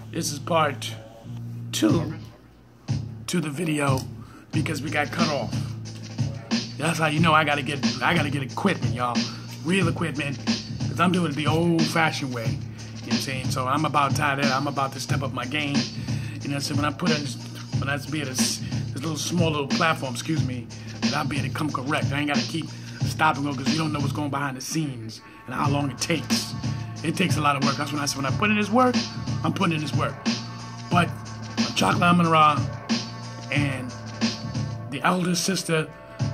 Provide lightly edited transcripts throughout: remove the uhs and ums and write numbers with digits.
This is part 2 to the video because we got cut off. That's how you know I gotta get equipment, y'all. Real equipment. Because I'm doing it the old-fashioned way. You know what I'm saying? So I'm about tired of that. I'm about to step up my game. You know what I'm saying? When I put in when I be at this little small little platform, excuse me, that I'll be able to come correct. I ain't gotta keep stopping because you don't know what's going behind the scenes and how long it takes. It takes a lot of work. That's when I said, when I put in this work, I'm putting in this work. But Chocolate Amun Ra and the elder sister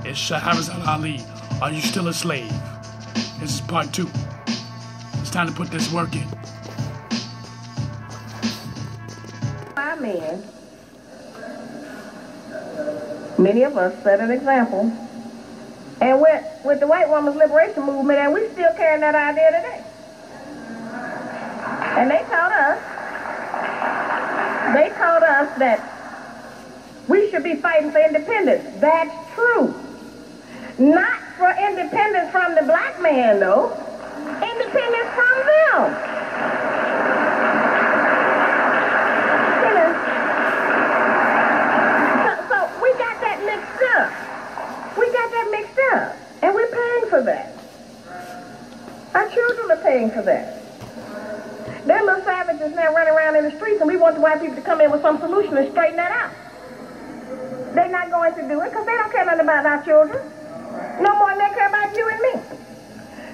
is Shahrazad Ali. Are you still a slave? This is part 2. It's time to put this work in. Our men, many of us set an example, and with the white woman's liberation movement, and we still carrying that idea today. And they taught us that we should be fighting for independence. That's true. Not for independence from the black man, though. Independence from them. You know. So we got that mixed up. We got that mixed up. And we're paying for that. Our children are paying for that. They're little savages now running around in the streets, and we want the white people to come in with some solution and straighten that out. They're not going to do it because they don't care nothing about our children. No more than they care about you and me.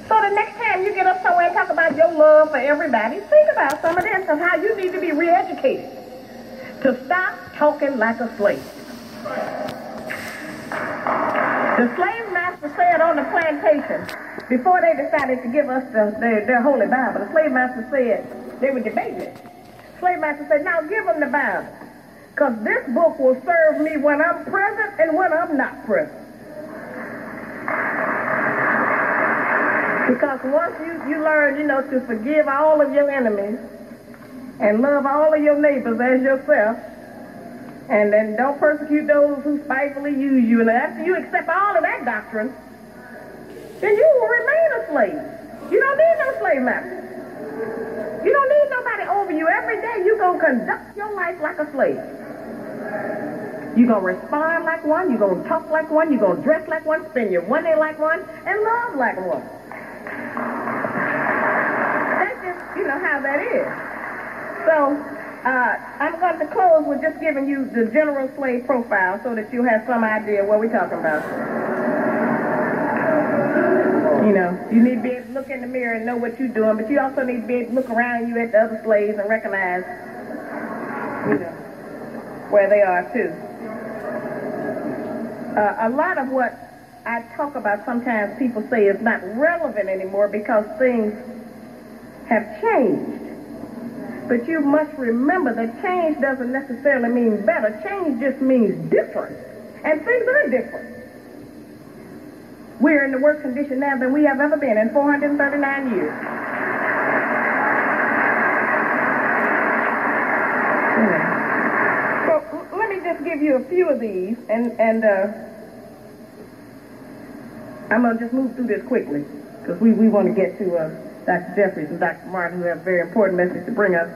So the next time you get up somewhere and talk about your love for everybody, think about some of this and how you need to be re-educated to stop talking like a slave. The slave master said on the plantation, before they decided to give us their holy Bible, the slave master said, they were debating it. The slave master said, now give them the Bible, because this book will serve me when I'm present and when I'm not present. Because once you learn, you know, to forgive all of your enemies and love all of your neighbors as yourself, and then don't persecute those who spitefully use you, and after you accept all of that doctrine, then you will remain a slave. You don't need no slave master. You don't need nobody over you. Every day you're going to conduct your life like a slave. You're going to respond like one. You're going to talk like one. You're going to dress like one. Spend your money like one. And love like one. That's just, you know, how that is. So, I'm going to close with just giving you the general slave profile so that you have some idea what we're talking about. You know, you need to be able to look in the mirror and know what you're doing, but you also need to be able to look around you at the other slaves and recognize, you know, where they are too. A lot of what I talk about sometimes people say is not relevant anymore because things have changed. But you must remember that change doesn't necessarily mean better. Change just means different. And things are different. We're in the worse condition now than we have ever been in 439 years. So let me just give you a few of these, and I'm going to just move through this quickly because we want to get to Dr. Jeffries and Dr. Martin, who have a very important message to bring us.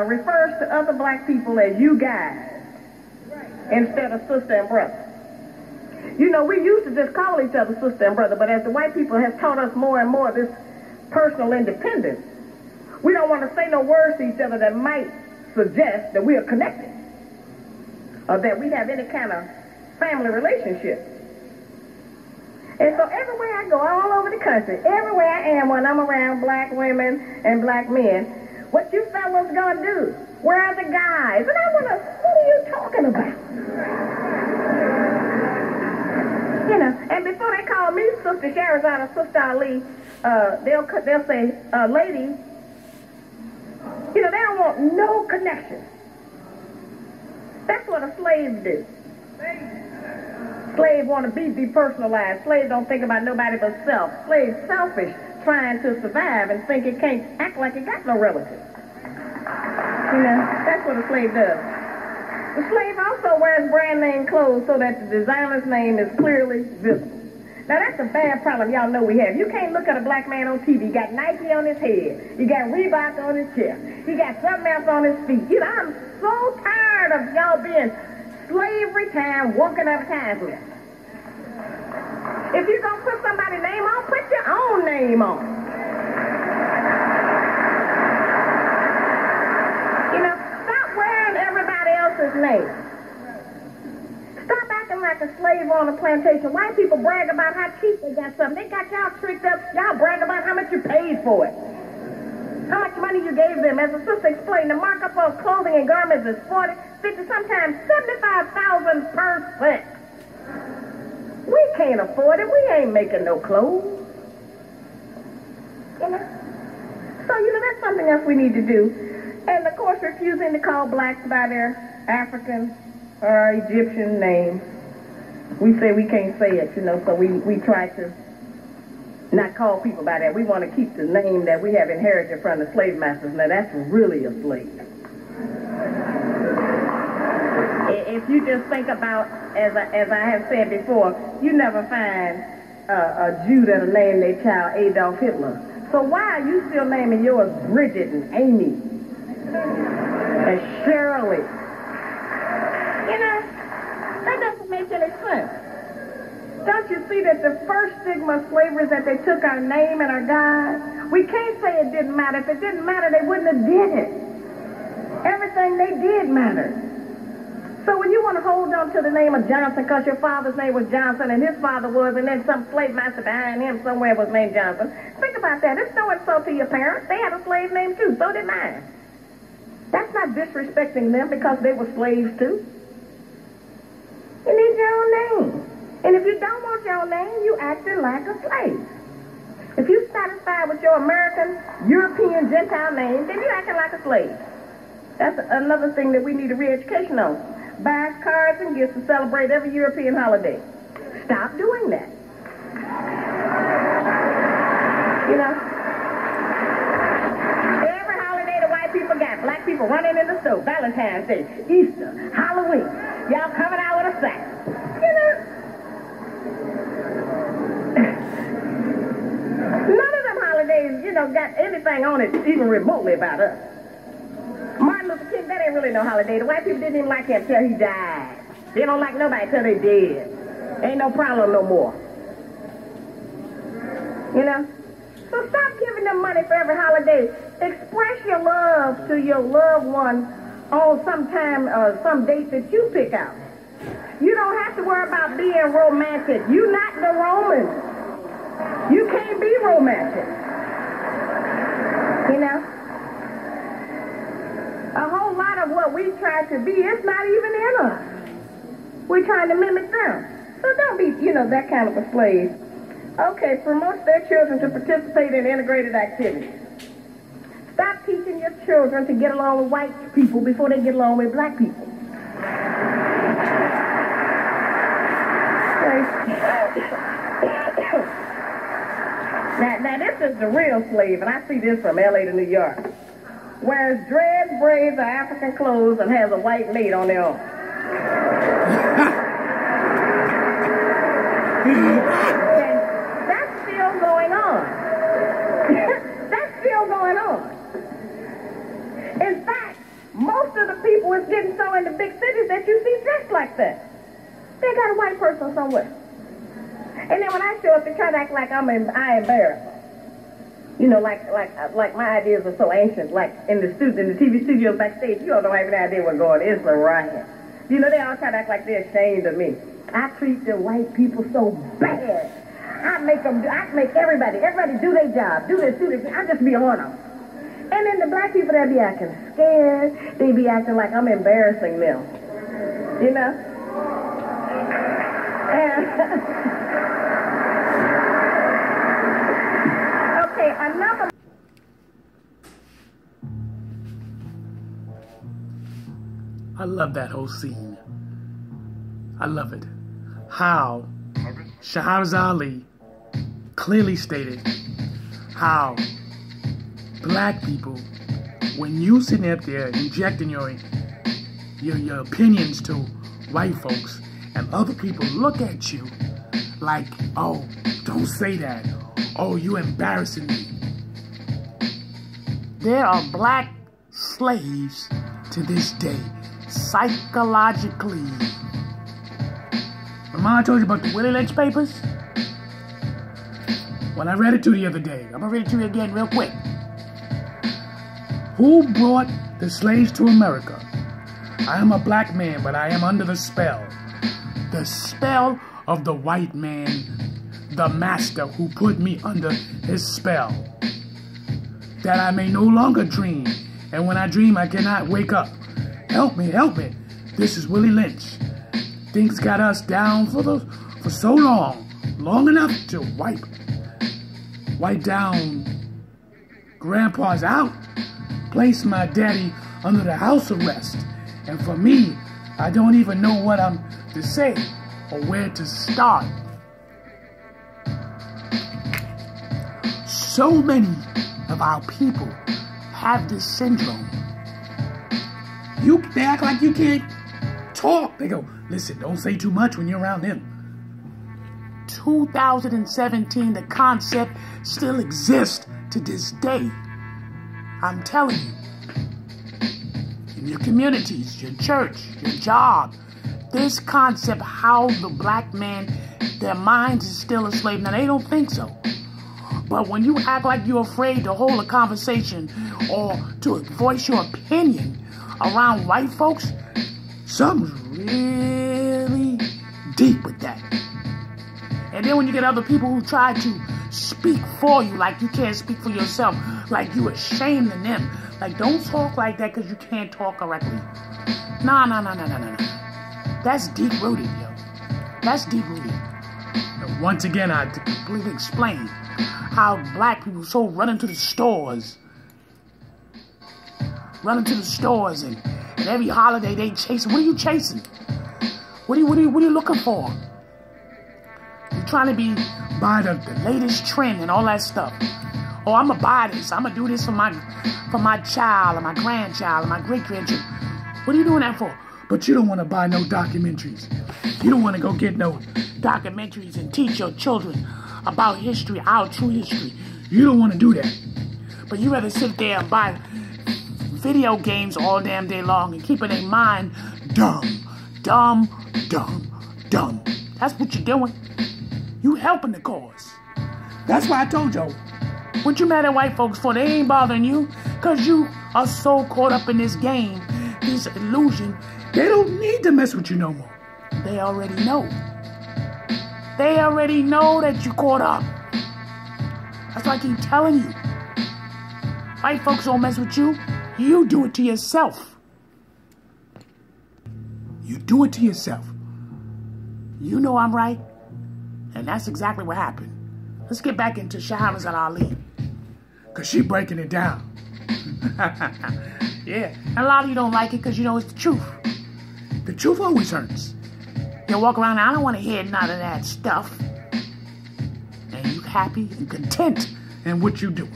Refers to other black people as you guys instead of sister and brother. You know, we used to just call each other sister and brother, but as the white people have taught us more and more this personal independence, we don't want to say no words to each other that might suggest that we are connected or that we have any kind of family relationship. And so everywhere I go, all over the country, everywhere I am when I'm around black women and black men, what you fellas gonna do? Where are the guys? And I wonder, what are you talking about? You know, and before they call me Sister Shahrazad or Sister Ali, they'll say, lady. You know, they don't want no connection. That's what a slave do. Slaves want to be depersonalized. Slaves don't think about nobody but self. Slaves selfish, trying to survive and think it can't act like it got no relatives. You know, that's what a slave does. The slave also wears brand name clothes so that the designer's name is clearly visible. Now, that's a bad problem y'all know we have. You can't look at a black man on TV. He got Nike on his head. He got Reebok on his chest. He got something else on his feet. You know, I'm so tired of y'all being slavery time, walking advertisements. If you're going to put somebody's name on, put your own name on. You know, stop wearing everybody else's name. Stop acting like a slave on a plantation. White people brag about how cheap they got something. They got y'all tricked up. Y'all brag about how much you paid for it. How much money you gave them. As the sister explained, the markup of clothing and garments is 40, 50, sometimes 75,000 per set. We can't afford it. We ain't making no clothes. You know? So, you know, that's something else we need to do. And, of course, refusing to call blacks by their African or Egyptian name. We say we can't say it, you know, so we try to not call people by that. We want to keep the name that we have inherited from the slave masters. Now, that's really a slave. If you just think about, as I have said before, you never find a Jew that'll name their child Adolf Hitler. So why are you still naming yours Bridget and Amy and Shirley? You know, that doesn't make any sense. Don't you see that the first stigma of slavery is that they took our name and our God? We can't say it didn't matter. If it didn't matter, they wouldn't have did it. Everything they did mattered. So when you want to hold on to the name of Johnson because your father's name was Johnson and his father was, and then some slave master behind him somewhere was named Johnson, think about that. It's no insult to your parents. They had a slave name too. So did mine. That's not disrespecting them because they were slaves too. You need your own name. And if you don't want your own name, you acting like a slave. If you're satisfied with your American, European, Gentile name, then you're acting like a slave. That's another thing that we need a re-education on. Buy cards and gifts to celebrate every European holiday. Stop doing that. You know? Every holiday the white people got. Black people running in the stove. Valentine's Day, Easter, Halloween. Y'all coming out with a sack. You know? None of them holidays, you know, got anything on it even remotely about us. Martin Luther King, that ain't really no holiday. The white people didn't even like him till he died. They don't like nobody till they dead. Ain't no problem no more. You know? So stop giving them money for every holiday. Express your love to your loved one on some date that you pick out. You don't have to worry about being romantic. You're not the Romans. You can't be romantic. You know? A whole lot of what we try to be, it's not even in us. We're trying to mimic them. So don't be, you know, that kind of a slave. Okay, promote their children to participate in integrated activities. Stop teaching your children to get along with white people before they get along with black people. Now this is the real slave, and I see this from LA to New York. Wears dreads, braids, or African clothes, and has a white maid on their own. And that's still going on. That's still going on. In fact, most of the people is getting so in the big cities that you see dressed like that. They got a white person somewhere. And then when I show up, they try to act like I embarrass them. You know, like my ideas are so ancient. Like in the TV studios backstage, you don't have any idea what's going on. It's a riot. You know, they all try to act like they're ashamed of me. I treat the white people so bad. I make everybody do their job, do this. I just be on them. And then the black people, they be acting scared. They be acting like I'm embarrassing them. You know? Okay, another... I love that whole scene. I love it. How Shahraz Ali clearly stated how black people, when you sitting up there injecting your opinions to white folks, and other people look at you like, oh, don't say that. Oh, you embarrassing me. There are black slaves to this day, psychologically. Remember I told you about the Willie Lynch papers? When I read it to you the other day, I'm going to read it to you again real quick. Who brought the slaves to America? I am a black man, but I am under the spell. The spell of the white man, the master who put me under his spell. That I may no longer dream, and when I dream I cannot wake up. Help me, help me. This is Willie Lynch. Things got us down for so long enough to wipe down grandpa's out, place my daddy under the house arrest. And for me, I don't even know what I'm to say or where to start. So many of our people have this syndrome. They act like you can't talk. They go, listen, don't say too much when you're around them. 2017, the concept still exists to this day. I'm telling you. In your communities, your church, your job, this concept, how the black man, their minds is still a slave. Now, they don't think so. But when you act like you're afraid to hold a conversation or to voice your opinion around white folks, something's really deep with that. And then when you get other people who try to speak for you like you can't speak for yourself, like you ashamed of them, like don't talk like that because you can't talk correctly. No. That's deep-rooted, yo. That's deep-rooted. And once again, I completely explain how black people so run into the stores. And every holiday they chasing. What are you chasing? What are you looking for? You're trying to buy the latest trend and all that stuff. Oh, I'm gonna buy this. I'm gonna do this for my child or my grandchild or my great-grandchild. What are you doing that for? But you don't want to buy no documentaries. You don't want to go get no documentaries and teach your children about history, our true history. You don't want to do that. But you rather sit there and buy video games all damn day long and keeping their mind dumb. That's what you're doing. You helping the cause. That's why I told you. What you mad at white folks for? They ain't bothering you. Because you are so caught up in this game, this illusion. They don't need to mess with you no more. They already know. They already know that you caught up. That's why I keep telling you. White folks don't mess with you. You do it to yourself. You do it to yourself. You know I'm right. And that's exactly what happened. Let's get back into Shahrazad Ali. Because she breaking it down. Yeah. And a lot of you don't like it because you know it's the truth. The truth always hurts. You walk around, I don't want to hear none of that stuff. And you happy and content in what you doing.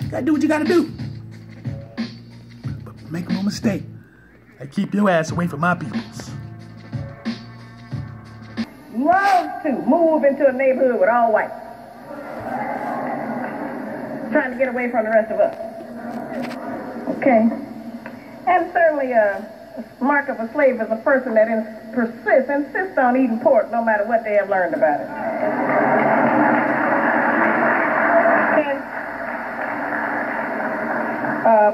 You gotta do what you gotta do. But make no mistake. I keep your ass away from my peoples. Love to move into a neighborhood with all white. Trying to get away from the rest of us. Okay. And certainly a mark of a slave is a person that insists on eating pork no matter what they have learned about it. And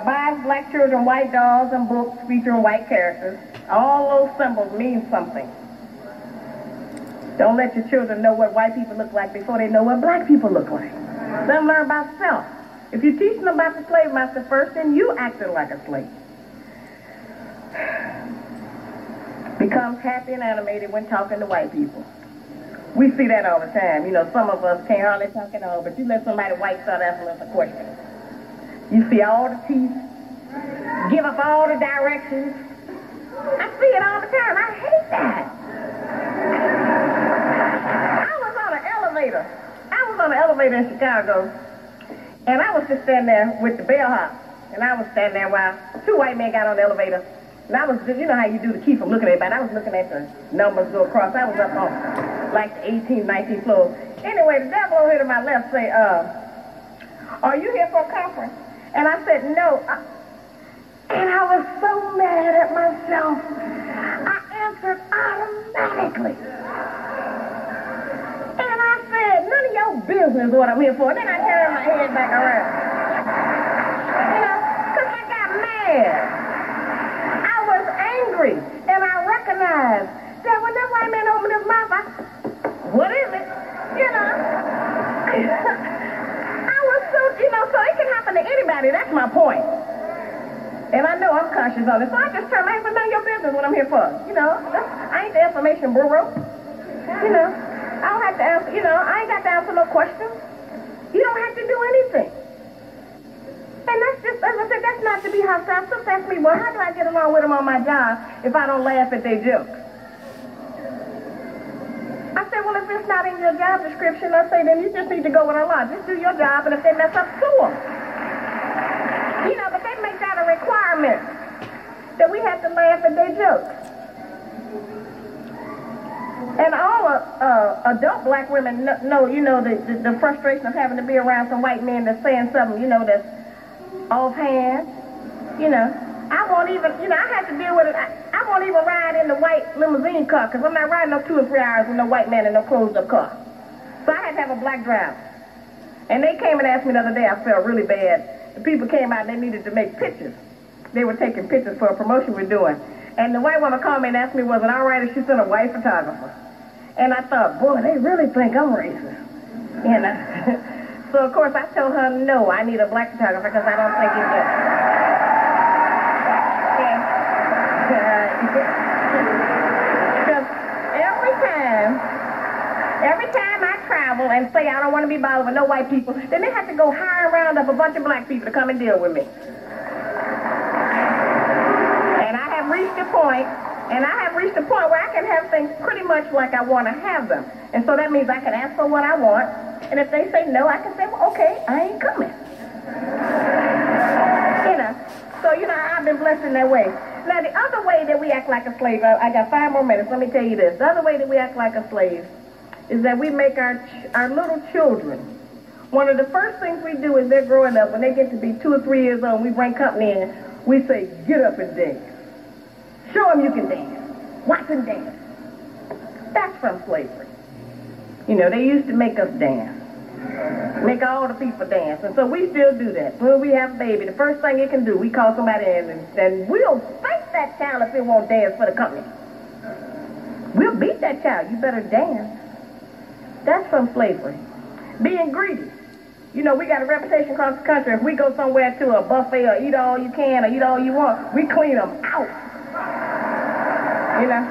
buys black children white dolls and books featuring white characters. All those symbols mean something. Don't let your children know what white people look like before they know what black people look like. Let them learn about self. If you teach them about the slave master first, then you acted like a slave. Becomes happy and animated when talking to white people. We see that all the time. You know, some of us can't hardly talk at all, but you let somebody white start asking us a question. You see all the teeth, give up all the directions. I see it all the time. I hate that. I was on an elevator in Chicago, and I was just standing there with the bellhop, and I was standing there while two white men got on the elevator, And I was, you know how you do to keep from looking at everybody. I was looking at the numbers go across. I was up on like the 18th, 19th floor. Anyway, the devil over here to my left say, are you here for a conference? And I said, no. And I was so mad at myself. I answered automatically. And I said, none of your business what I'm here for. And then I turned my head back around. You know, because I got mad. I was angry. And I recognized that when that white man opened his mouth, what is it? You know? I was so, you know, so it can happen to anybody. That's my point. And I know I'm conscious of it. So I just turned my head, none of your business what I'm here for. You know? I ain't the information bureau. You know? I don't have to answer, you know, I ain't got to answer no questions. You don't have to do anything. And that's just, as I said, that's not to be hostile. Some ask me, well, how do I get along with them on my job if I don't laugh at their jokes? I said, well, if it's not in your job description, I say, then you just need to go with Allah. Just do your job, and if they mess up, sue them. You know, but they make that a requirement that we have to laugh at their jokes. And all adult black women know, you know, the frustration of having to be around some white men that's saying something, you know, that's offhand. You know, I won't even, you know, I have to deal with it. I won't even ride in the white limousine car because I'm not riding no 2 or 3 hours with no white man in no closed-up car. So I had to have a black driver. And they came and asked me the other day, I felt really bad. The people came out and they needed to make pictures. They were taking pictures for a promotion we're doing. And the white woman called me and asked me, was it all right if she sent a white photographer? And I thought, boy, they really think I'm racist. And so, of course, I told her, no, I need a black photographer because I don't think it's good. Because every time I travel and say I don't want to be bothered with no white people, then they have to go hire around up a bunch of black people to come and deal with me. And I have reached a point where I can have things pretty much like I want to have them. And so that means I can ask for what I want, and if they say no, I can say, well, okay, I ain't coming. You know, so, you know, I've been blessed in that way. Now, the other way that we act like a slave, I got 5 more minutes, let me tell you this. The other way that we act like a slave is that we make our little children, one of the first things we do is they're growing up, when they get to be 2 or 3 years old, we bring company in, we say, get up and dance. Show them you can dance. Watch them dance. That's from slavery. You know, they used to make us dance. Make all the people dance. And so we still do that. When we have a baby, the first thing it can do, we call somebody in and we'll spank that child if it won't dance for the company. We'll beat that child. You better dance. That's from slavery. Being greedy. You know, we got a reputation across the country. If we go somewhere to a buffet or eat all you can or eat all you want, we clean them out. You know,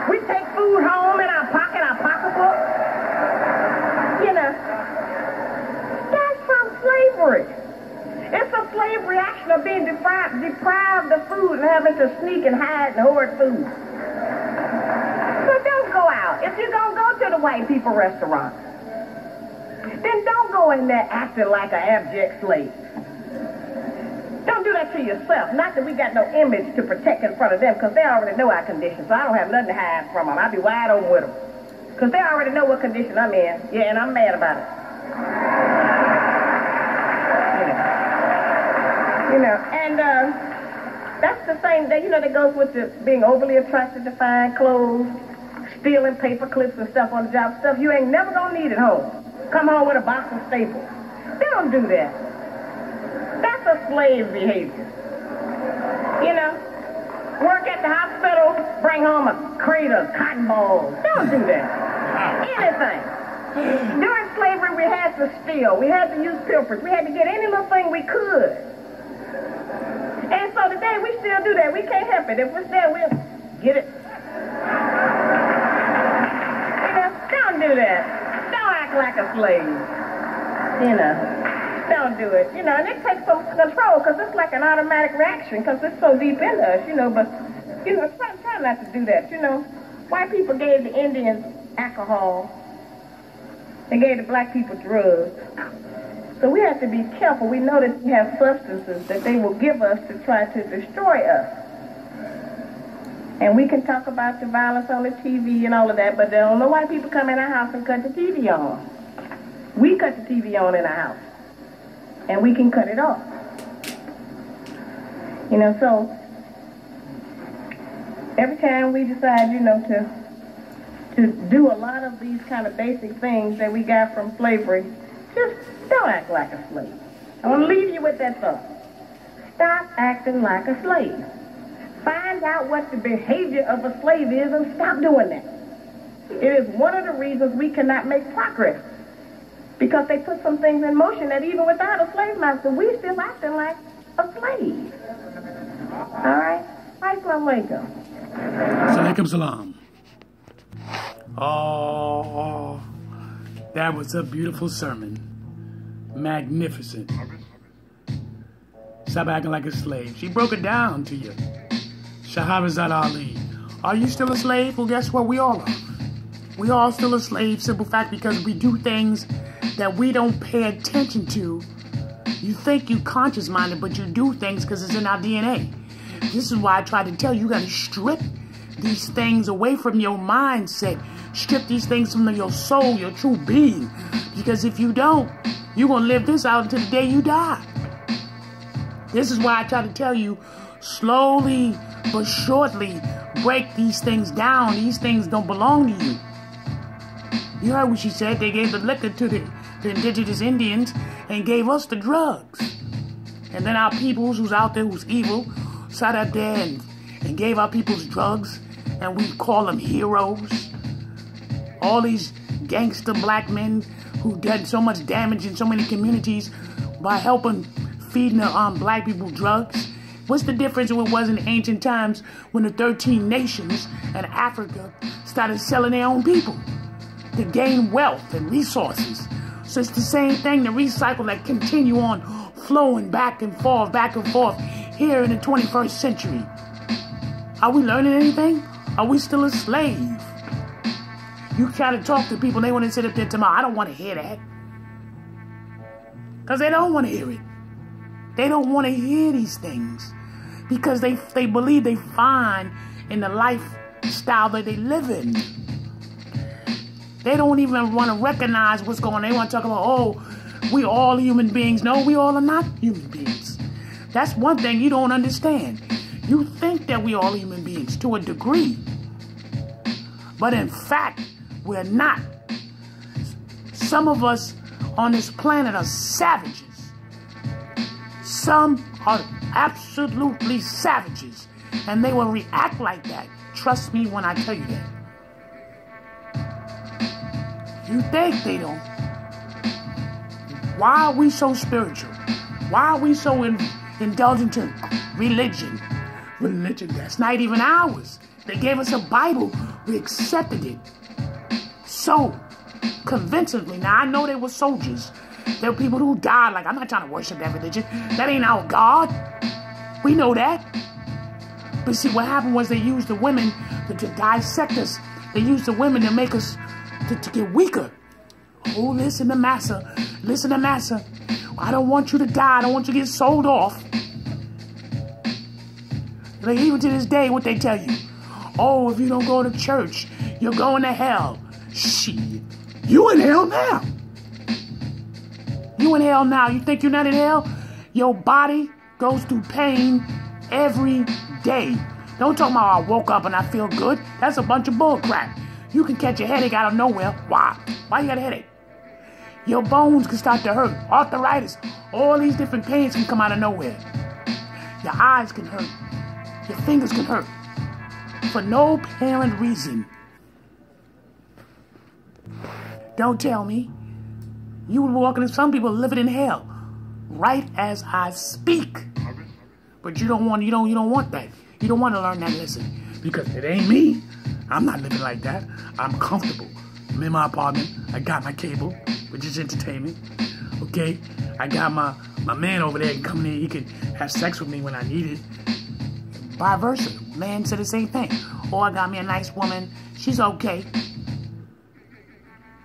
we take food home in our pocketbook. You know, that's from slavery. It's a slave reaction of being deprived of food and having to sneak and hide and hoard food. So don't go out. If you're going to go to the white people restaurant, then don't go in there acting like an abject slave. Don't do that to yourself. Not that we got no image to protect in front of them, because they already know our condition, so I don't have nothing to hide from them. I'll be wide open with them. Because they already know what condition I'm in. Yeah, and I'm mad about it. You know, and that's the same, that, you know, that goes with the being overly attracted to fine clothes, stealing paper clips and stuff on the job, stuff you ain't never gonna need at home. Come home with a box of staples. They don't do that. That's a slave behavior. You know, work at the hospital, bring home a crate of cotton balls. Don't do that. Anything. During slavery, we had to steal. We had to use pilferage. We had to get any little thing we could. And so today, we still do that. We can't help it. If we're there, we'll get it. You know, don't do that. Don't act like a slave. You know. Don't do it, you know, and it takes some control because it's like an automatic reaction because it's so deep in us, you know, but, you know, try not to do that, you know. White people gave the Indians alcohol. They gave the black people drugs. So we have to be careful. We know that we have substances that they will give us to try to destroy us. And we can talk about the violence on the TV and all of that, but there don't know why people come in our house and cut the TV on. We cut the TV on in our house, and we can cut it off. You know, so every time we decide, you know, to do a lot of these kind of basic things that we got from slavery, just don't act like a slave. I want to leave you with that thought. Stop acting like a slave. Find out what the behavior of a slave is and stop doing that. It is one of the reasons we cannot make progress. Because they put some things in motion that even without a slave master, we still acting like a slave. All right? Assalamu alaikum. Alaikum salam. Oh, that was a beautiful sermon. Magnificent. Stop acting like a slave. She broke it down to you. Shahrazad Ali. Are you still a slave? Well, guess what? We all are. We all still a slave, simple fact, because we do things that we don't pay attention to. You think you conscious-minded, but you do things because it's in our DNA. This is why I try to tell you, you got to strip these things away from your mindset. Strip these things from your soul, your true being. Because if you don't, you're going to live this out until the day you die. This is why I try to tell you, slowly but surely, break these things down. These things don't belong to you. You heard what she said. They gave the liquor to the indigenous Indians and gave us the drugs. And then our peoples who's out there, who's evil, sat up there and gave our peoples drugs, and we call them heroes. All these gangster black men who did so much damage in so many communities by helping feeding the black people drugs. What's the difference of what was in ancient times when the 13 nations in Africa started selling their own people to gain wealth and resources? So it's the same thing, to recycle, that continue on flowing back and forth here in the 21st century. Are we learning anything? Are we still a slave? You try to talk to people, they want to sit up there tomorrow. I don't want to hear that. Because they don't want to hear it. They don't want to hear these things. Because they believe they find in the lifestyle that they live in. They don't even want to recognize what's going on. They want to talk about, oh, we all human beings. No, we all are not human beings. That's one thing you don't understand. You think that we all human beings to a degree. But in fact, we're not. Some of us on this planet are savages. Some are absolutely savages. And they will react like that. Trust me when I tell you that. You think they don't. Why are we so spiritual? Why are we so indulgent to religion? Religion, that's not even ours. They gave us a Bible. We accepted it so convincingly. Now, I know they were soldiers. There were people who died. Like, I'm not trying to worship that religion. That ain't our God. We know that. But see, what happened was they used the women to dissect us. They used the women to make us to get weaker. Oh, listen to Massa. Listen to Massa. I don't want you to die. I don't want you to get sold off. Like, even to this day, what they tell you. Oh, if you don't go to church, you're going to hell. Shit. You in hell now. You in hell now. You think you're not in hell? Your body goes through pain every day. Don't talk about I woke up and I feel good. That's a bunch of bull crap. You can catch a headache out of nowhere. Why? Why you got a headache? Your bones can start to hurt. Arthritis. All these different pains can come out of nowhere. Your eyes can hurt. Your fingers can hurt. For no apparent reason. Don't tell me. You were walking, some people living in hell. Right as I speak. But you don't want that. You don't want to learn that lesson. Because it ain't me. I'm not living like that. I'm comfortable. I'm in my apartment. I got my cable, which is entertainment. Okay? I got my man over there can come in. He can have sex with me when I need it. Vice versa. Man said the same thing. Oh, I got me a nice woman. She's okay.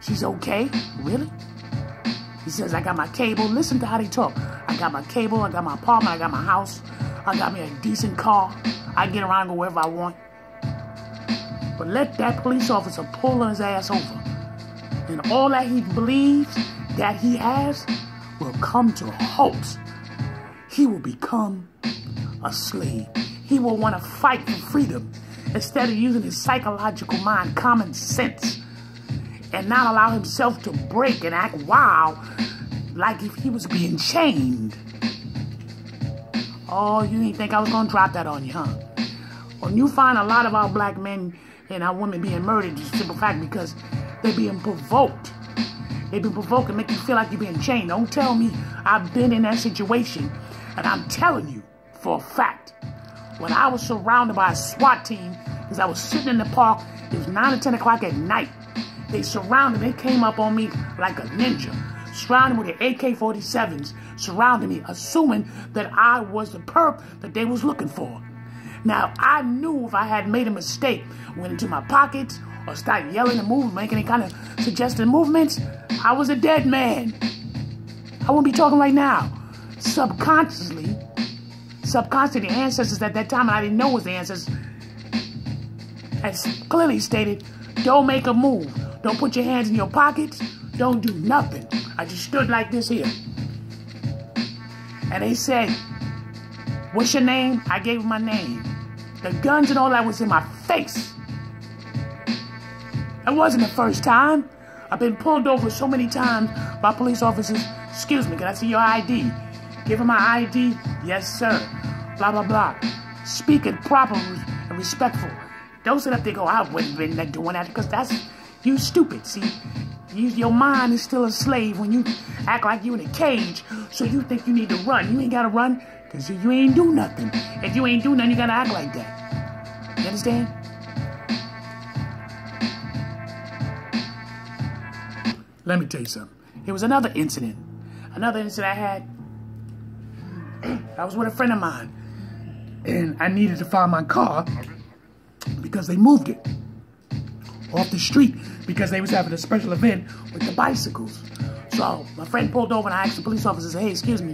She's okay? Really? He says, I got my cable. Listen to how they talk. I got my cable. I got my apartment. I got my house. I got me a decent car. I get around and go wherever I want. But let that police officer pull his ass over. And all that he believes that he has will come to a halt. He will become a slave. He will want to fight for freedom instead of using his psychological mind, common sense, and not allow himself to break and act wild like if he was being chained. Oh, you didn't think I was going to drop that on you, huh? When you find a lot of our black men and our women being murdered, just simple fact because they're being provoked. They've been provoked and make you feel like you're being chained. Don't tell me I've been in that situation. And I'm telling you for a fact, when I was surrounded by a SWAT team, because I was sitting in the park, it was 9 or 10 o'clock at night. They surrounded me, they came up on me like a ninja, surrounded with their AK-47s, surrounding me, assuming that I was the perp that they was looking for. Now, I knew if I had made a mistake, went into my pockets, or started yelling and moving, making any kind of suggested movements, I was a dead man. I wouldn't be talking right now. Subconsciously, the ancestors at that time, and I didn't know it was the ancestors, as clearly stated, don't make a move. Don't put your hands in your pockets. Don't do nothing. I just stood like this here. And they said, what's your name? I gave them my name. The guns and all that was in my face. It wasn't the first time. I've been pulled over so many times by police officers. Excuse me, can I see your ID? Give them my ID. Yes, sir. Blah, blah, blah. Speak it proper and respectful. Don't sit up there and go, I wouldn't have been doing that because that's, you stupid, see? Your mind is still a slave when you act like you in a cage, so you think you need to run. You ain't got to run because you ain't do nothing. If you ain't do nothing, you got to act like that. You understand? Let me tell you something. It was another incident. Another incident I had. I was with a friend of mine, and I needed to find my car because they moved it off the street because they was having a special event with the bicycles. So my friend pulled over and I asked the police officer, hey, excuse me,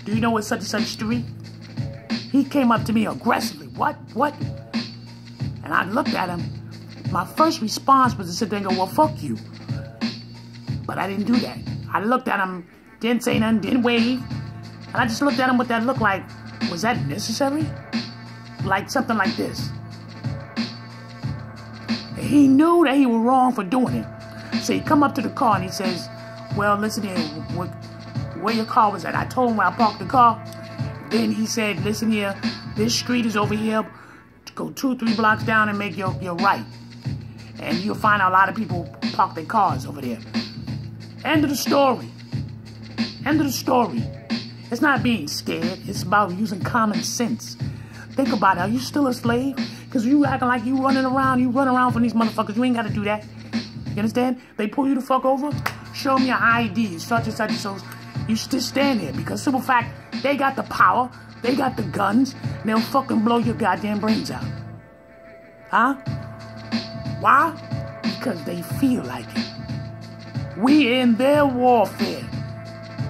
do you know what's such and such street? He came up to me aggressively. What? And I looked at him. My first response was to sit there and go, well, fuck you. But I didn't do that. I looked at him, didn't say nothing, didn't wave. And I just looked at him with that look like, was that necessary? Like something like this. And he knew that he was wrong for doing it. So he come up to the car and he says, well, listen here, where your car was at. I told him where I parked the car. Then he said, listen here, this street is over here. Go 2-3 blocks down and make your right. And you'll find a lot of people park their cars over there. End of the story. End of the story. It's not being scared. It's about using common sense. Think about it. Are you still a slave? Because you acting like you running around. You run around from these motherfuckers. You ain't got to do that. You understand? They pull you the fuck over. Show me your ID. Such and such and so. You just stand there. Because simple fact, they got the power. They got the guns. And they'll fucking blow your goddamn brains out. Huh? Why? Because they feel like it. We in their warfare.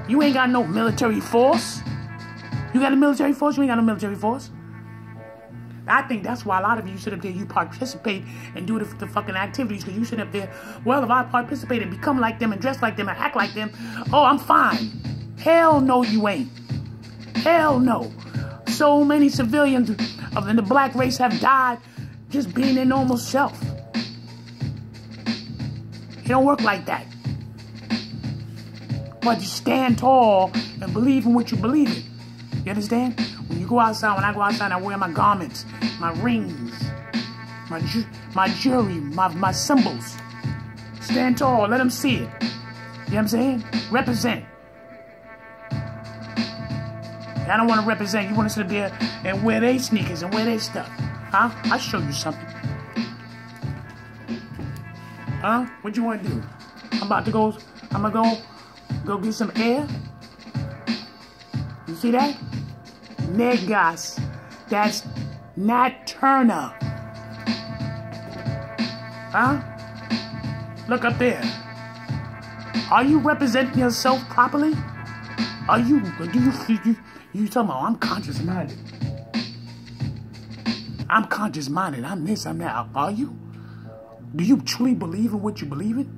You ain't got no military force. You got a military force? You ain't got no military force. I think that's why a lot of you sit up there, you participate and do the fucking activities, because you sit up there, well, if I participate and become like them and dress like them and act like them, oh, I'm fine. Hell no, you ain't. Hell no. So many civilians of the black race have died just being their normal self. It don't work like that. But you stand tall and believe in what you believe in. You understand? When you go outside, when I go outside, I wear my garments, my rings, my jewelry, my symbols. Stand tall, let them see it. You know what I'm saying? Represent. I don't want to represent. You want to sit there and wear their sneakers and wear their stuff. Huh? I'll show you something. Huh? What you want to do? I'm going to go get some air. You see that? Negas. That's Nat Turner. Huh? Look up there. Are you representing yourself properly? Are you, you talking about, I'm conscious-minded. I'm conscious-minded. I'm this, I'm that. Are you? Do you truly believe in what you believe in?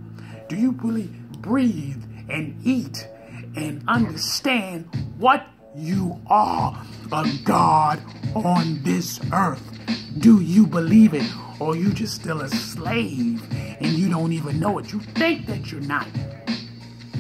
Do you really breathe and eat and understand what you are, a God on this earth? Do you believe it? Or are you just still a slave and you don't even know it? You think that you're not.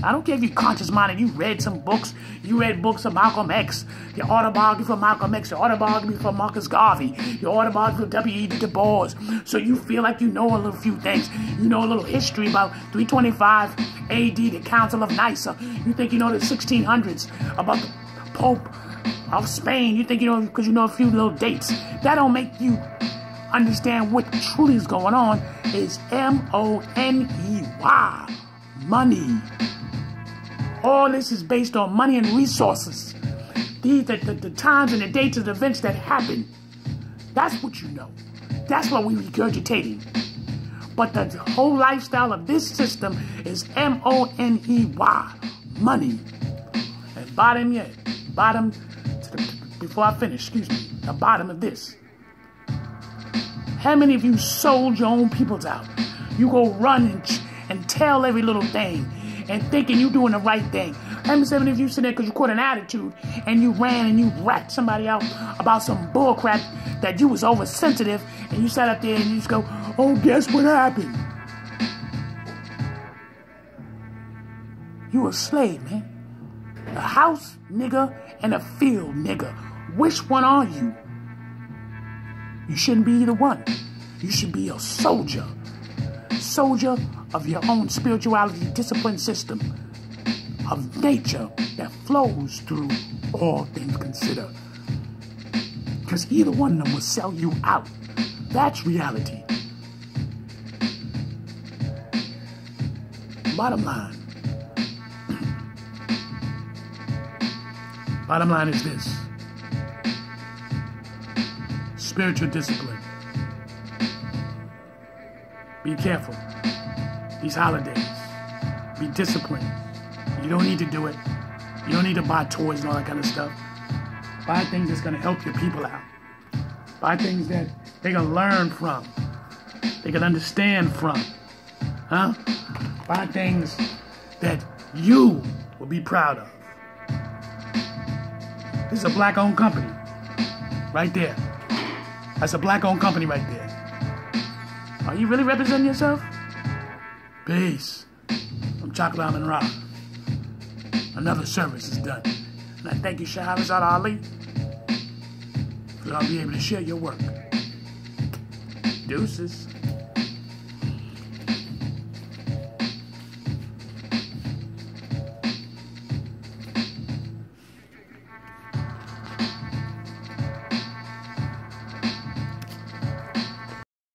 I don't care if you're conscious-minded. You read some books. You read books of Malcolm X. Your autobiography for Malcolm X. Your autobiography for Marcus Garvey. Your autobiography for W.E. Du Bois. So you feel like you know a little few things. You know a little history about 325 A.D., the Council of Nicaea. You think you know the 1600s about the Pope of Spain. You think you know because you know a few little dates. That don't make you understand what truly is going on. Is M-O-N-E-Y. Money. All this is based on money and resources. The times and the dates and the events that happen. That's what you know. That's what we're regurgitating. But the whole lifestyle of this system is M-O-N-E-Y. Money. And before I finish, excuse me, the bottom of this. How many of you sold your own peoples out? You go run and tell every little thing and thinking you're doing the right thing. How many of you sit there because you caught an attitude and you ran and you ratted somebody out about some bullcrap that you was oversensitive and you sat up there and you just go, oh, guess what happened? You a slave, man. A house nigga and a field nigga. Which one are you? You shouldn't be either one. You should be a soldier. Soldier of your own spirituality discipline system of nature that flows through all things considered. Because either one of them will sell you out. That's reality. Bottom line. Bottom line is this. Spiritual discipline. Be careful. These holidays. Be disciplined. You don't need to do it. You don't need to buy toys and all that kind of stuff. Buy things that's going to help your people out. Buy things that they can learn from. They can understand from. Huh? Buy things that you will be proud of. This is a black-owned company. Right there. That's a black-owned company right there. Are you really representing yourself? Peace. I'm Chocolate Amun Ra. Another service is done. And I thank you, Shahrazad Ali, for I'll be able to share your work. Deuces.